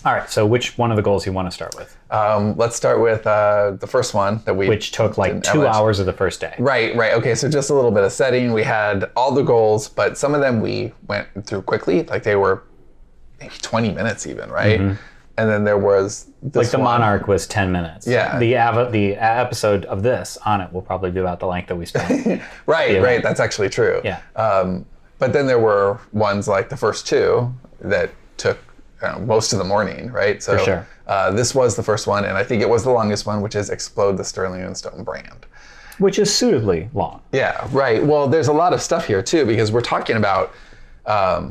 All right, so which one of the goals you want to start with? Let's start with the first one that Which took like 2 hours of the first day. Right. Okay, so just a little bit of setting. We had all the goals, but some of them we went through quickly. Like they were maybe 20 minutes even, right? Mm-hmm. And then there was this like the Monarch was 10 minutes. Yeah. The episode of this on it will probably be about the length that we spent. Right. That's actually true. Yeah. But then there were ones like the first two that took most of the morning, right? So For sure. This was the first one, and I think it was the longest one, which is Explode the Sterling & Stone brand. Which is suitably long. Yeah, right. Well, there's a lot of stuff here too, because we're talking about, I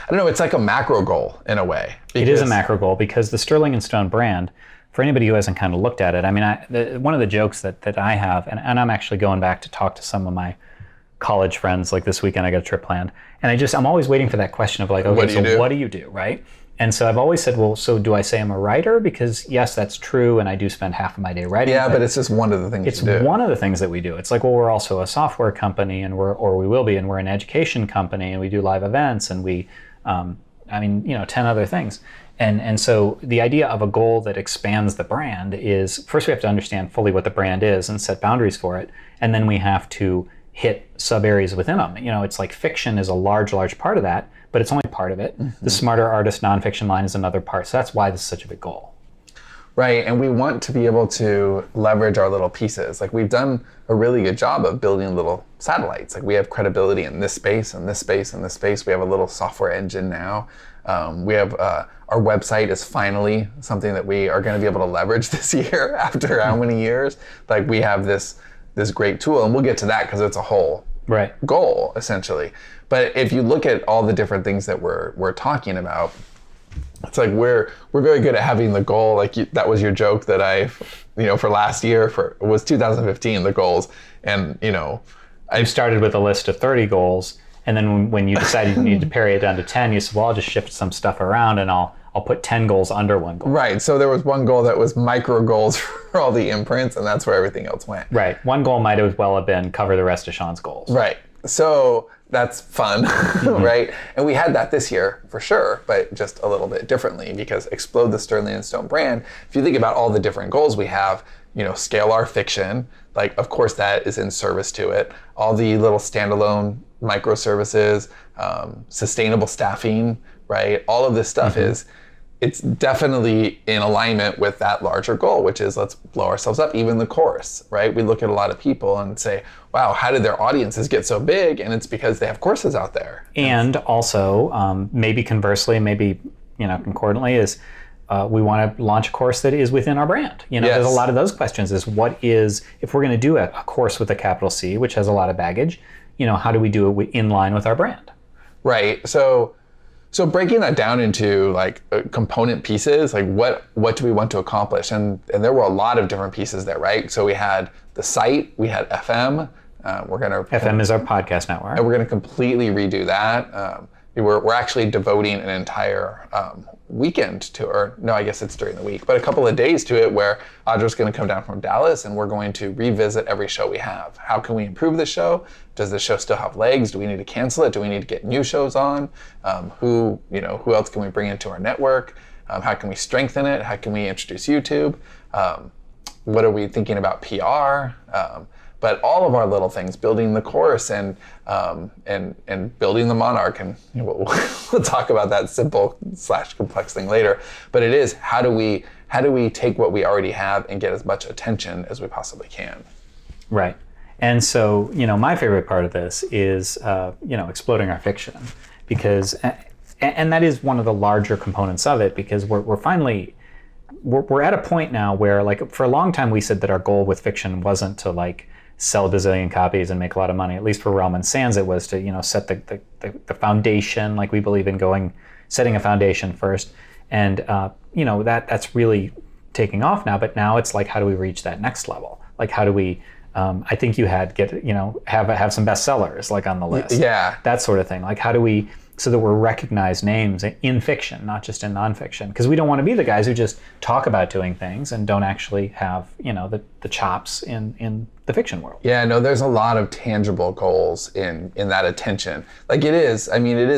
don't know, it's like a macro goal in a way. It is a macro goal because the Sterling & Stone brand, for anybody who hasn't kind of looked at it, I mean, one of the jokes that I have, and I'm actually going back to talk to some of my college friends, like this weekend I got a trip planned, and I'm always waiting for that question of like, okay, what do you do, right? And so I've always said, well, so do I say I'm a writer? Because yes, that's true, and I do spend half of my day writing. Yeah, but it's just one of the things you do. It's one of the things that we do. It's like, well, we're also a software company, and we will be, and we're an education company, and we do live events, and we, 10 other things. And so the idea of a goal that expands the brand is, first we have to understand fully what the brand is and set boundaries for it, and then we have to hit sub areas within them. It's like fiction is a large part of that, but it's only part of it. Mm-hmm. The smarter artist nonfiction line is another part. So that's why this is such a big goal. Right, and we want to be able to leverage our little pieces. Like we've done a really good job of building little satellites. Like we have credibility in this space, and this space, and this space. We have a little software engine now. We have our website is finally something that we are going to be able to leverage this year after how many years? Like we have this great tool, and we'll get to that because it's a whole goal essentially. But if you look at all the different things that we're talking about, it's like we're very good at having the goal. Like that was your joke that for last year it was 2015 the goals, and I started with a list of 30 goals, and then when you decided you needed to pare it down to 10, you said, well, I'll just shift some stuff around and I'll put 10 goals under one goal. Right. So there was one goal that was micro goals for all the imprints, and that's where everything else went. Right. One goal might as well have been cover the rest of Sean's goals. Right. So that's fun, mm-hmm. right? And we had that this year for sure, but just a little bit differently because Explode the Sterling & Stone brand. If you think about all the different goals we have, scale our fiction, like of course that is in service to it. All the little standalone microservices, sustainable staffing, right? All of this stuff mm-hmm. It's definitely in alignment with that larger goal, which is let's blow ourselves up. Even the course, right? We look at a lot of people and say, wow, how did their audiences get so big? And it's because they have courses out there. And also, maybe conversely, maybe concordantly, is we want to launch a course that is within our brand. Yes. There's a lot of those questions. If we're going to do a course with a capital C, which has a lot of baggage, how do we do it in line with our brand? Right. So breaking that down into like component pieces, like what do we want to accomplish? And there were a lot of different pieces there, right? So we had the site, we had FM. FM is our podcast network. And we're going to completely redo that. We're actually devoting an entire weekend to, or no, I guess it's during the week, but a couple of days to it where Audra's going to come down from Dallas and we're going to revisit every show we have. How can we improve the show? Does the show still have legs? Do we need to cancel it? Do we need to get new shows on? Who else can we bring into our network? How can we strengthen it? How can we introduce YouTube? What are we thinking about PR? But all of our little things, building the course and building the Monarch, and we'll talk about that simple / complex thing later. But it is how do we take what we already have and get as much attention as we possibly can. Right. And so my favorite part of this is exploding our fiction, because and that is one of the larger components of it, because we're finally at a point now where, like, for a long time we said that our goal with fiction wasn't to like sell a bazillion copies and make a lot of money. At least for Realm and Sands, it was to set the foundation. Like, we believe in setting a foundation first, and that's really taking off now. But now it's like, how do we reach that next level? Like, how do we? I think you have some bestsellers like on the list. Yeah, that sort of thing. Like, how do we? So that we're recognized names in fiction, not just in nonfiction, because we don't want to be the guys who just talk about doing things and don't actually have the chops in the fiction world. Yeah, no, there's a lot of tangible goals in that attention. Like it is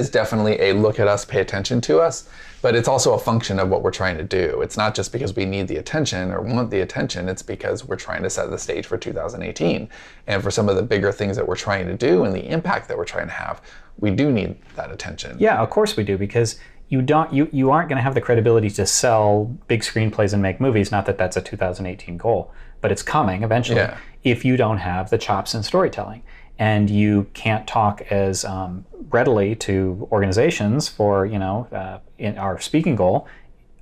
definitely a look at us, pay attention to us. but it's also a function of what we're trying to do. It's not just because we need the attention or want the attention, it's because we're trying to set the stage for 2018. And for some of the bigger things that we're trying to do and the impact that we're trying to have, we do need that attention. Yeah, of course we do, because you aren't going to have the credibility to sell big screenplays and make movies. Not that that's a 2018 goal, but it's coming eventually. If you don't have the chops in storytelling, and you can't talk as readily to organizations for in our speaking goal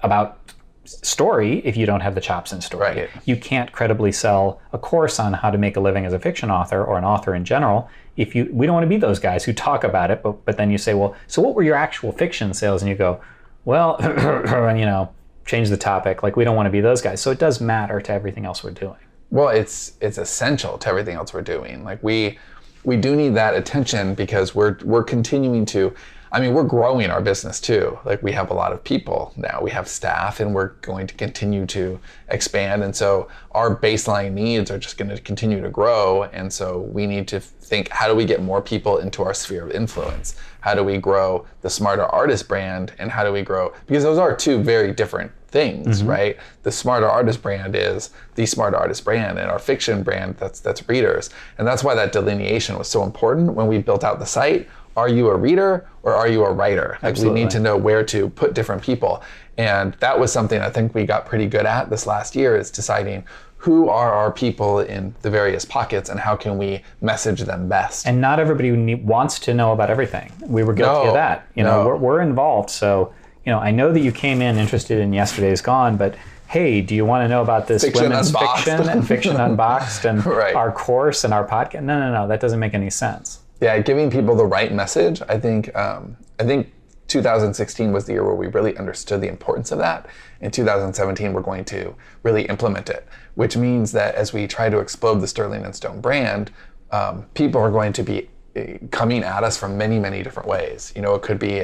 about story if you don't have the chops in story. Right. You can't credibly sell a course on how to make a living as a fiction author or an author in general if we don't want to be those guys who talk about it, but then you say, well, so what were your actual fiction sales? And you go, well, and change the topic. Like, we don't want to be those guys. So it does matter to everything else we're doing. Well, it's essential to everything else we're doing. Like, we do need that attention because we're continuing to, we're growing our business too. Like, we have a lot of people now, we have staff, and we're going to continue to expand. And so our baseline needs are just going to continue to grow. And so we need to think, how do we get more people into our sphere of influence? How do we grow the Smarter Artist brand? And how do we grow, because those are two very different things, right? The Smarter Artist brand is the Smarter Artist brand, and our fiction brand, that's readers. And that's why that delineation was so important when we built out the site. Are you a reader or are you a writer? Like, we need to know where to put different people. And that was something I think we got pretty good at this last year, is deciding who are our people in the various pockets and how can we message them best. And not everybody wants to know about everything. We were guilty of that. We're involved. So, I know that you came in interested in Yesterday's Gone, but hey, do you want to know about this Fiction women's Unboxed. fiction and Fiction Unboxed and Right. our course and our podcast? No, that doesn't make any sense. Yeah, giving people the right message. I think 2016 was the year where we really understood the importance of that. In 2017, we're going to really implement it, which means that as we try to explode the Sterling and Stone brand, people are going to be coming at us from many, many different ways. It could be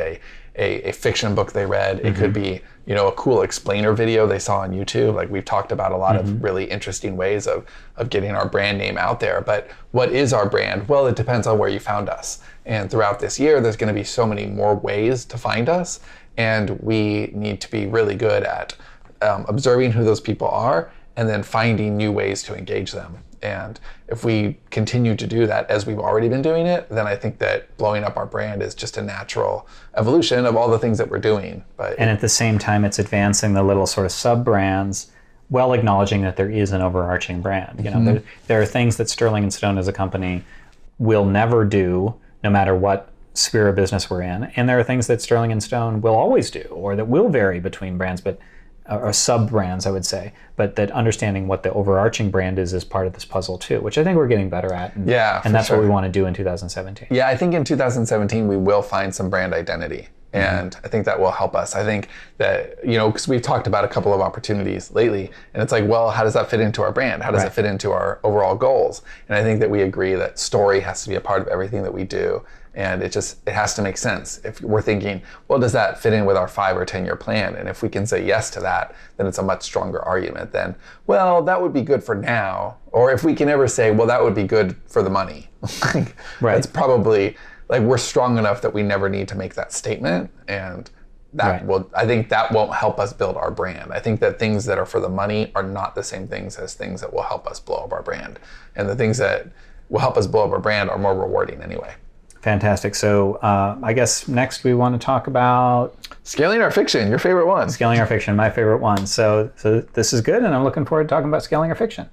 a fiction book they read. It could be, a cool explainer video they saw on YouTube. Like, we've talked about a lot of really interesting ways of getting our brand name out there. But what is our brand? Well, it depends on where you found us. And throughout this year, there's going to be so many more ways to find us. And we need to be really good at observing who those people are and then finding new ways to engage them. And if we continue to do that as we've already been doing it, then I think that blowing up our brand is just a natural evolution of all the things that we're doing. And at the same time, it's advancing the little sort of sub-brands while acknowledging that there is an overarching brand. There are things that Sterling and Stone as a company will never do, no matter what sphere of business we're in. And there are things that Sterling and Stone will always do, or that will vary between brands, or sub-brands, I would say, but that understanding what the overarching brand is part of this puzzle too, which I think we're getting better at. And that's what we want to do in 2017. Yeah, I think in 2017 we will find some brand identity. And I think that will help us. I think that, because we've talked about a couple of opportunities lately, and it's like, well, how does that fit into our brand? How does it fit into our overall goals? And I think that we agree that story has to be a part of everything that we do. And it has to make sense. If we're thinking, well, does that fit in with our 5 or 10 year plan? And if we can say yes to that, then it's a much stronger argument than, well, that would be good for now. Or if we can ever say, well, that would be good for the money. That's probably, we're strong enough that we never need to make that statement. And that I think that won't help us build our brand. I think that things that are for the money are not the same things as things that will help us blow up our brand. And the things that will help us blow up our brand are more rewarding anyway. Fantastic. So I guess next we want to talk about scaling our fiction, your favorite one. Scaling our fiction, my favorite one. So this is good, and I'm looking forward to talking about scaling our fiction.